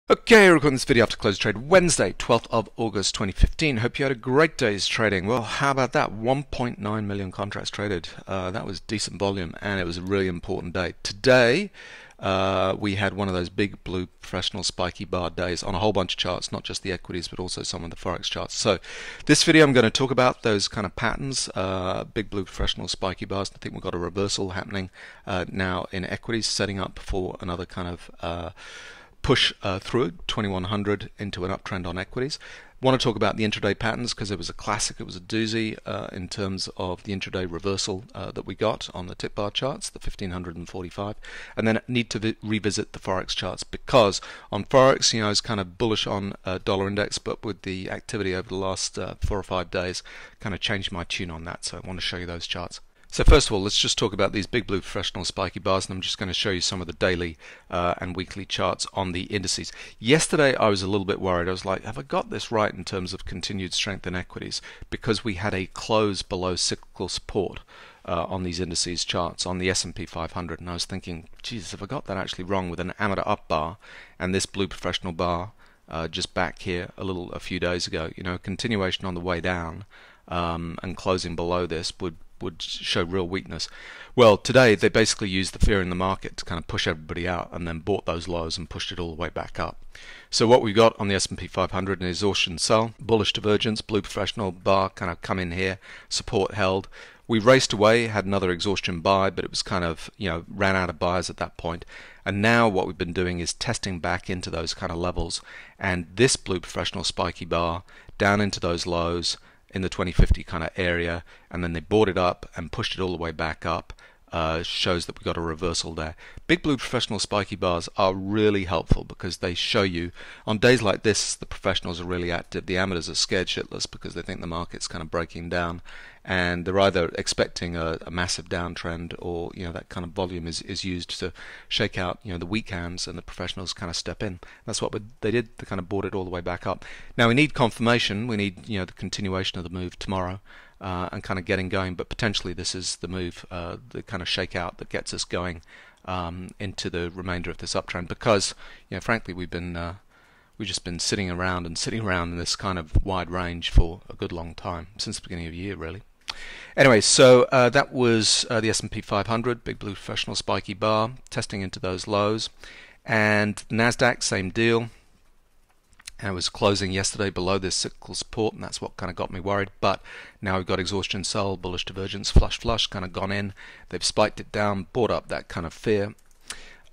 Okay, recording this video after close trade Wednesday, 12th of August 2015. Hope you had a great day's trading. Well, how about that? 1.9 million contracts traded. That was decent volume, and it was a really important day. Today, we had one of those big blue professional spiky bar days on a whole bunch of charts, not just the equities, but also some of the Forex charts. So this video I'm going to talk about those kind of patterns, big blue professional spiky bars. I think we've got a reversal happening now in equities, setting up for another kind of push through 2100 into an uptrend on equities. Want to talk about the intraday patterns because it was a classic, it was a doozy in terms of the intraday reversal that we got on the tip bar charts, the 1545, and then need to revisit the Forex charts because on Forex, you know, I was kind of bullish on dollar index, but with the activity over the last 4 or 5 days, kind of changed my tune on that. So I want to show you those charts. So first of all, let's just talk about these big blue professional spiky bars, and I'm just going to show you some of the daily and weekly charts on the indices. Yesterday I was a little bit worried. I was like, have I got this right in terms of continued strength in equities? Because we had a close below cyclical support on these indices charts on the S&P 500, and I was thinking, Jesus, have I got that actually wrong with an amateur up bar and this blue professional bar just back here a few days ago? You know, continuation on the way down and closing below this would show real weakness. Well, today they basically used the fear in the market to kind of push everybody out and then bought those lows and pushed it all the way back up. So what we got on the S&P 500 an exhaustion sell, bullish divergence, blue professional bar kind of come in here, support held. We raced away, had another exhaustion buy, but it was kind of, you know, ran out of buyers at that point. And now what we've been doing is testing back into those kind of levels, and this blue professional spiky bar down into those lows in the 2050 kind of area, and then they bought it up and pushed it all the way back up. Shows that we got a reversal there. Big blue professional spiky bars are really helpful because they show you on days like this the professionals are really active. The amateurs are scared shitless because they think the market's kind of breaking down, and they're either expecting a massive downtrend, or you know, that kind of volume is used to shake out, you know, the weak hands, and the professionals kind of step in. That's what they did. They kind of brought it all the way back up. Now we need confirmation. We need, you know, the continuation of the move tomorrow. And kind of getting going, but potentially this is the move, the kind of shakeout that gets us going into the remainder of this uptrend. Because, you know, frankly, we've just been sitting around in this kind of wide range for a good long time, since the beginning of the year, really. Anyway, so that was the S&P 500, big blue professional spiky bar, testing into those lows, and Nasdaq, same deal. And it was closing yesterday below this cyclical support, and that's what kind of got me worried. But now we've got exhaustion sell, bullish divergence, flush, kind of gone in. They've spiked it down, bought up that kind of fear.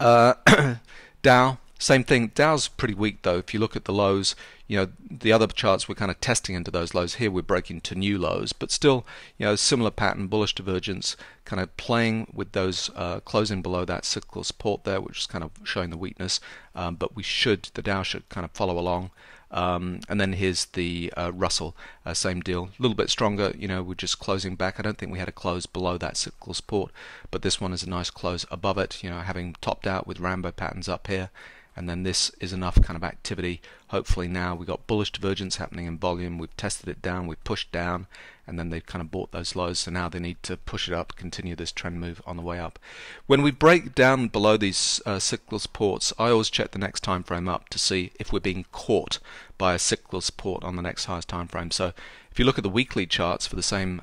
Dow, same thing. Dow's pretty weak though. If you look at the lows, you know, the other charts we're kind of testing into those lows. Here we're breaking to new lows, but still, you know, similar pattern, bullish divergence, kind of playing with those closing below that cyclical support there, which is kind of showing the weakness. But the Dow should kind of follow along. And then here's the Russell, same deal, a little bit stronger. You know, we're just closing back. I don't think we had a close below that cyclical support, but this one is a nice close above it, you know, having topped out with Rambo patterns up here. And then this is enough kind of activity. Hopefully now we've got bullish divergence happening in volume. We've tested it down, we've pushed down, and then they've kind of bought those lows. So now they need to push it up, continue this trend move on the way up. When we break down below these cyclical supports, I always check the next time frame up to see if we're being caught by a cyclical support on the next highest time frame. So if you look at the weekly charts for the same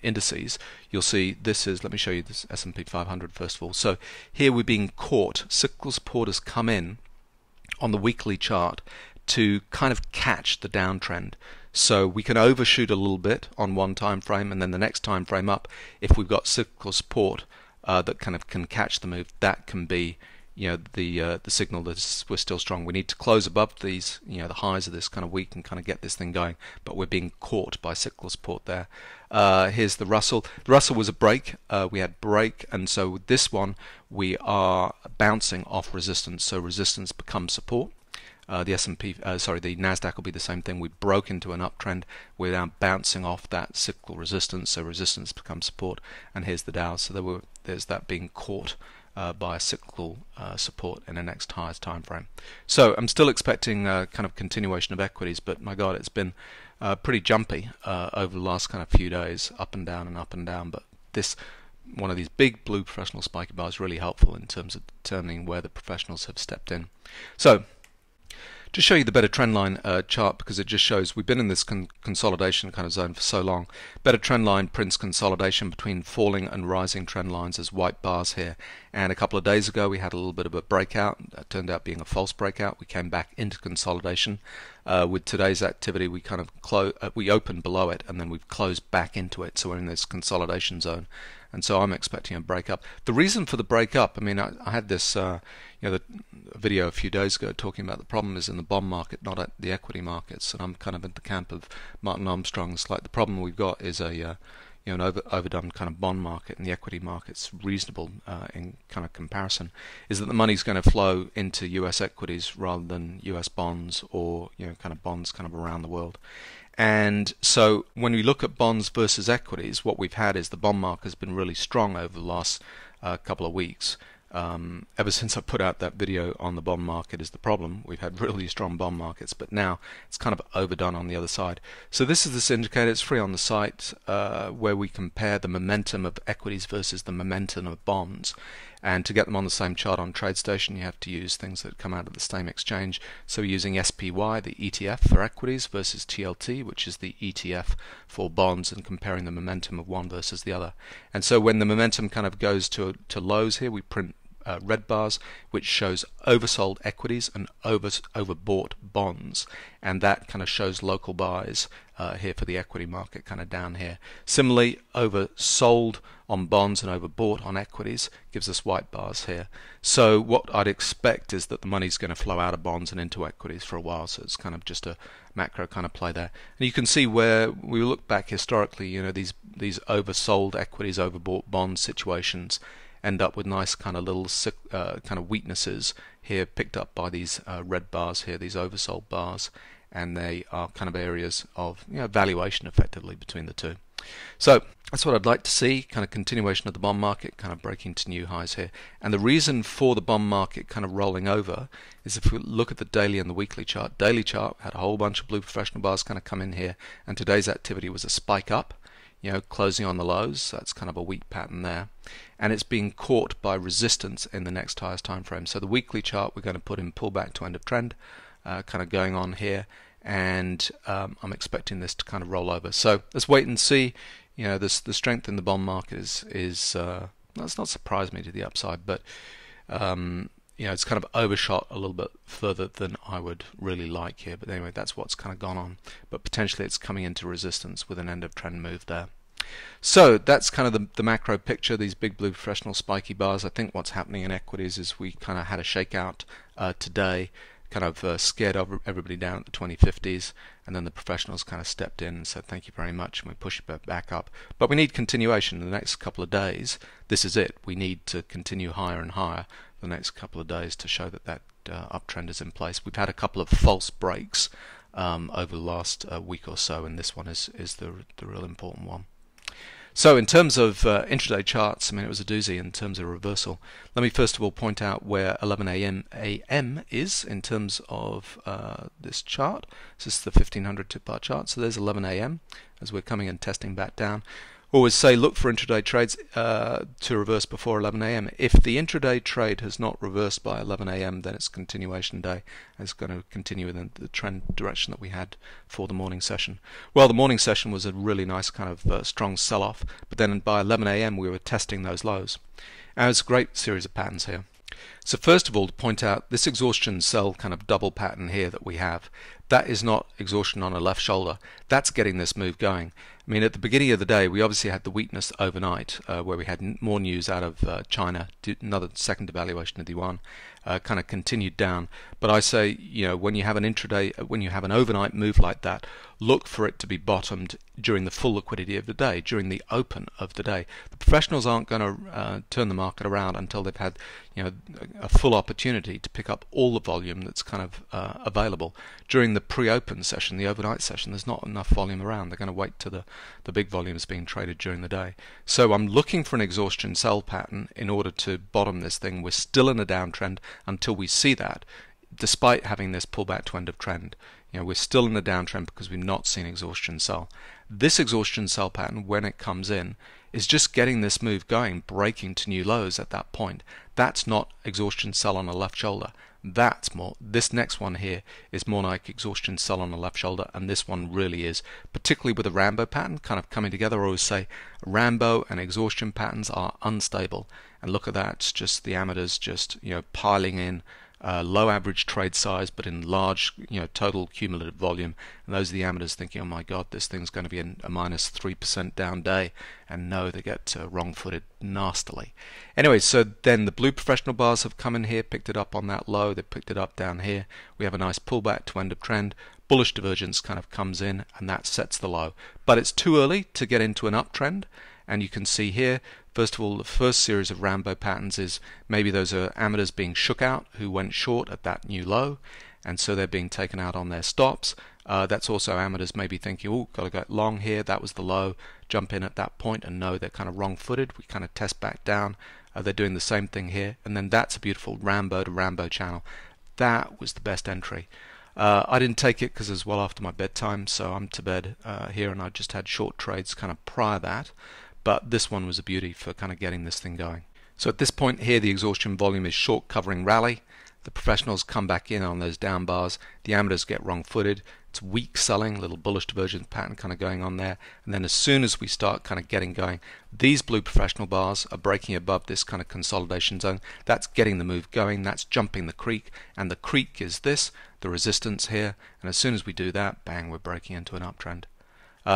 indices, you'll see this is, let me show you this S&P 500 first of all. So here we're being caught. Cyclical support has come in on the weekly chart to kind of catch the downtrend. So we can overshoot a little bit on one time frame, and then the next time frame up, if we've got cyclical support that kind of can catch the move, that can be, you know, the signal that we're still strong. We need to close above these, you know, the highs of this kind of week and kind of get this thing going, but we're being caught by cyclical support there. Here's the Russell. The Russell was a break. We had break, and so with this one we are bouncing off resistance, so resistance becomes support. The Nasdaq will be the same thing. We broke into an uptrend. We're now bouncing off that cyclical resistance, so resistance becomes support. And here's the Dow. So there's that being caught by a cyclical support in the next highest time frame. So I'm still expecting kind of continuation of equities, but my God, it's been pretty jumpy over the last kind of few days, up and down and up and down. But this one of these big blue professional spiky bars is really helpful in terms of determining where the professionals have stepped in. So To show you the better trend line chart, because it just shows we've been in this consolidation kind of zone for so long. Better trend line prints consolidation between falling and rising trend lines as white bars here. And a couple of days ago we had a little bit of a breakout. That turned out being a false breakout. We came back into consolidation. With today's activity, we kind of we opened below it and then we've closed back into it. So we're in this consolidation zone. And so I'm expecting a breakup. The reason for the breakup, I mean, I had this the video a few days ago talking about the problem is in the bond market, not at the equity markets. And I'm kind of in the camp of Martin Armstrong's. Like the problem we've got is an overdone kind of bond market, and the equity market's reasonable in kind of comparison. Is that the money's going to flow into U.S. equities rather than U.S. bonds or kind of bonds kind of around the world. And so when we look at bonds versus equities, what we've had is the bond market has been really strong over the last couple of weeks. Ever since I put out that video on the bond market is the problem. We've had really strong bond markets, but now it's kind of overdone on the other side. So this is this indicator. It's free on the site where we compare the momentum of equities versus the momentum of bonds. And to get them on the same chart on TradeStation, you have to use things that come out of the same exchange. So we're using SPY, the ETF for equities, versus TLT, which is the ETF for bonds, and comparing the momentum of one versus the other. And so when the momentum kind of goes to lows here, we print red bars, which shows oversold equities and overbought bonds, and that kind of shows local buys here for the equity market kind of down here. Similarly, oversold on bonds and overbought on equities gives us white bars here. So what I'd expect is that the money's going to flow out of bonds and into equities for a while, so it's kind of just a macro kind of play there. And you can see where we look back historically, these oversold equities, overbought bond situations end up with nice kind of little kind of weaknesses here picked up by these red bars here, these oversold bars, and they are kind of areas of valuation effectively between the two. So that's what I'd like to see, kind of continuation of the bond market kind of breaking to new highs here. And the reason for the bond market kind of rolling over is if we look at the daily and the weekly chart. Daily chart had a whole bunch of blue professional bars kind of come in here, and today's activity was a spike up, closing on the lows. That's kind of a weak pattern there, and it's being caught by resistance in the next highest time frame. So the weekly chart we're going to put in pullback to end of trend kind of going on here, and I'm expecting this to kind of roll over. So let's wait and see. The strength in the bond market is that's not surprised me to the upside, but it's kind of overshot a little bit further than I would really like here. But anyway, that's what's kind of gone on. But potentially it's coming into resistance with an end of trend move there. So that's kind of the macro picture, these big blue professional spiky bars. I think what's happening in equities is we kind of had a shakeout today, kind of scared everybody down at the 2050s, and then the professionals kind of stepped in and said thank you very much, and we push it back up. But we need continuation in the next couple of days. This is it. We need to continue higher and higher the next couple of days to show that uptrend is in place. We've had a couple of false breaks over the last week or so, and this one is the real important one. So in terms of intraday charts, I mean, it was a doozy in terms of reversal. Let me first of all point out where 11 a.m. is in terms of this chart. This is the 1500 tip bar chart. So there's 11 a.m. as we're coming and testing back down. Always say look for intraday trades to reverse before 11 a.m. If the intraday trade has not reversed by 11 a.m., then it's continuation day. It's going to continue in the trend direction that we had for the morning session. Well, the morning session was a really nice kind of strong sell-off, but then by 11 a.m. we were testing those lows. And it's a great series of patterns here. So first of all, to point out this exhaustion sell kind of double pattern here that we have, that is not exhaustion on a left shoulder. That's getting this move going. I mean, at the beginning of the day, we obviously had the weakness overnight, where we had more news out of China, another second devaluation of the yuan, kind of continued down. But I say, when you have an intraday, when you have an overnight move like that, look for it to be bottomed during the full liquidity of the day, during the open of the day. The professionals aren't going to turn the market around until they've had, a full opportunity to pick up all the volume that's kind of available. During the pre-open session, the overnight session, there's not enough volume around. They're going to wait till the big volumes being traded during the day. So I'm looking for an exhaustion sell pattern in order to bottom this thing. We're still in a downtrend until we see that, despite having this pullback to end of trend. We're still in a downtrend because we've not seen exhaustion sell. This exhaustion sell pattern, when it comes in, is just getting this move going, breaking to new lows at that point. That's not exhaustion sell on a left shoulder. That's more, this next one here is more like exhaustion sell on the left shoulder, and this one really is, particularly with the Rambo pattern kind of coming together. I always say Rambo and exhaustion patterns are unstable, and look at that, it's just the amateurs just, you know, piling in low average trade size but in large, you know, total cumulative volume, and those are the amateurs thinking, oh my god, this thing's going to be a -3% down day, and no, they get wrong-footed nastily. Anyway, so then the blue professional bars have come in here, picked it up on that low, they picked it up down here, we have a nice pullback to end of trend, bullish divergence kind of comes in, and that sets the low, but it's too early to get into an uptrend. And you can see here, first of all, the first series of Rambo patterns is maybe those are amateurs being shook out who went short at that new low, and so they're being taken out on their stops. That's also amateurs maybe thinking, oh, got to go long here, that was the low, jump in at that point, and no, they're kind of wrong-footed. We kind of test back down. They're doing the same thing here, and then that's a beautiful Rambo to Rambo channel. That was the best entry. I didn't take it because it was well after my bedtime, so I'm to bed here, and I just had short trades kind of prior that. But this one was a beauty for kind of getting this thing going. So at this point here, the exhaustion volume is short covering rally. The professionals come back in on those down bars. The amateurs get wrong-footed. It's weak selling, little bullish divergence pattern kind of going on there. And then as soon as we start kind of getting going, these blue professional bars are breaking above this kind of consolidation zone. That's getting the move going. That's jumping the creek. And the creek is this, the resistance here. And as soon as we do that, bang, we're breaking into an uptrend.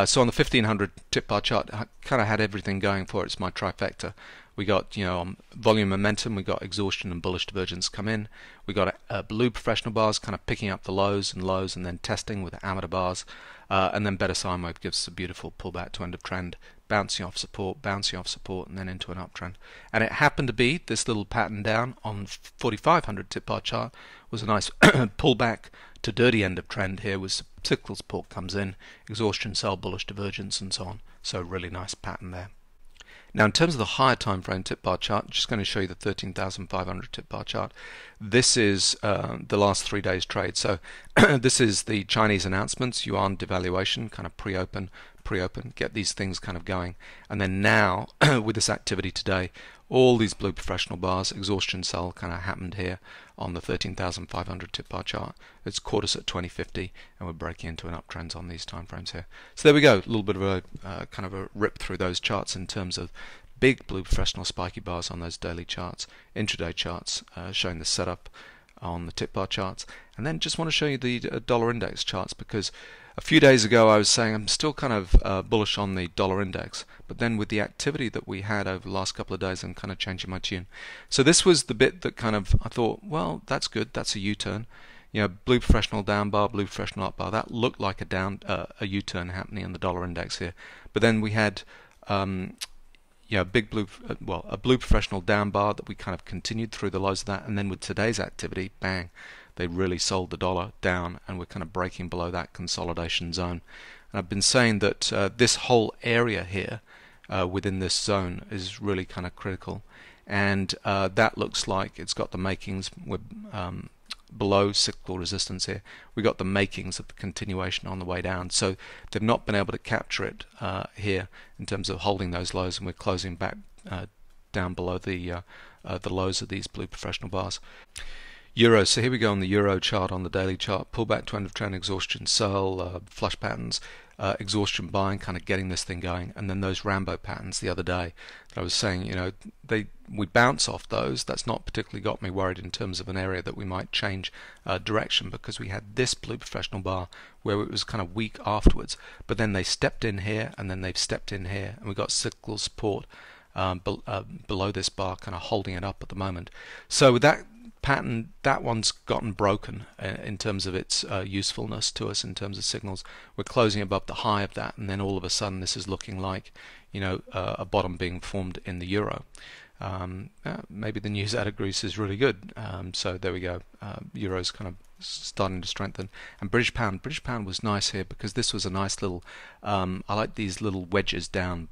So on the 1500 tip bar chart, I kind of had everything going for it. It's my trifecta. We got, you know, volume momentum, we got exhaustion and bullish divergence come in. We got blue professional bars kind of picking up the lows and then testing with amateur bars. And then better sine wave gives us a beautiful pullback to end of trend, bouncing off support, and then into an uptrend. And it happened to be this little pattern down on 4500 tip bar chart was a nice pullback to dirty end of trend here with cyclical support comes in, exhaustion sell, bullish divergence, and so on. So really nice pattern there. Now in terms of the higher time frame tip bar chart, I'm just going to show you the 13,500 tip bar chart. This is the last 3 days trade. So this is the Chinese announcements, yuan devaluation, kind of pre-open, get these things kind of going. And then now with this activity today, all these blue professional bars, exhaustion sell kind of happened here on the 13,500 tip bar chart. It's caught us at 2050, and we're breaking into an uptrend on these time frames here. So there we go, a little bit of a kind of a rip through those charts in terms of big blue professional spiky bars on those daily charts, intraday charts showing the setup on the tip bar charts, and then just want to show you the dollar index charts, because a few days ago I was saying I'm still kind of bullish on the dollar index, but then with the activity that we had over the last couple of days I'm kind of changing my tune. So this was the bit that kind of I thought, well, that's good, that's a U-turn. You know, blue professional down bar, blue professional up bar, that looked like a U-turn happening in the dollar index here. But then we had a blue professional down bar that we kind of continued through the lows of that, and then with today's activity, bang, they really sold the dollar down, and we're kind of breaking below that consolidation zone. And I've been saying that this whole area here within this zone is really kind of critical, and that looks like it's got the makings. We're below cyclical resistance here. We got the makings of the continuation on the way down, so they've not been able to capture it here in terms of holding those lows, and we're closing back down below the lows of these blue professional bars. Euro, so here we go on the Euro chart, on the daily chart, pullback to end of trend, exhaustion sell, flush patterns, exhaustion buying, kind of getting this thing going, and then those Rambo patterns the other day that I was saying, you know, we bounce off those. That's not particularly got me worried in terms of an area that we might change direction, because we had this blue professional bar where it was kind of weak afterwards, but then they stepped in here, and then they've stepped in here, and we got cyclical support below this bar, kind of holding it up at the moment. So with that pattern, that one's gotten broken in terms of its usefulness to us in terms of signals. We're closing above the high of that, and then all of a sudden this is looking like, you know, a bottom being formed in the euro. Maybe the news out of Greece is really good. So there we go. Euro's kind of starting to strengthen. And British pound was nice here because this was a nice little, I like these little wedges down,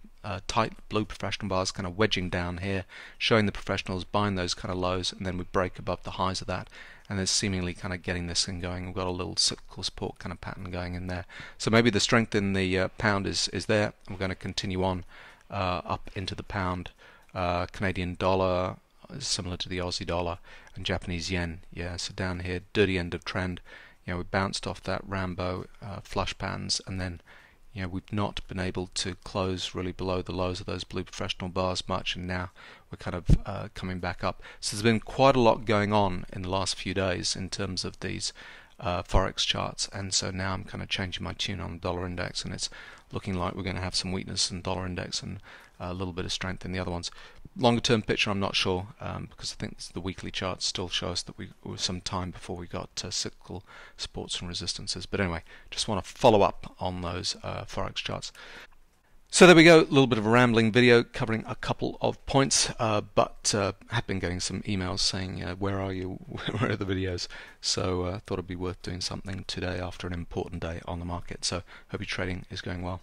tight blue professional bars kind of wedging down here, showing the professionals buying those kind of lows, and then we break above the highs of that, and there's seemingly kind of getting this thing going. We've got a little cyclical support kind of pattern going in there. So maybe the strength in the pound is there. We're going to continue on up into the pound. Canadian dollar, similar to the Aussie dollar and Japanese yen. Yeah, so down here, dirty end of trend. We bounced off that Rambo flush patterns, and then we've not been able to close really below the lows of those blue professional bars much, and now we're kind of coming back up. So there's been quite a lot going on in the last few days in terms of these forex charts, and so now I'm kind of changing my tune on the dollar index, and it's looking like we're going to have some weakness in the dollar index and a little bit of strength in the other ones. Longer term picture I'm not sure, because I think the weekly charts still show us that we were some time before we got cyclical supports and resistances. But anyway, just want to follow up on those forex charts. So there we go, a little bit of a rambling video covering a couple of points, but have been getting some emails saying, where are you, where are the videos? So thought it'd be worth doing something today after an important day on the market. So hope your trading is going well.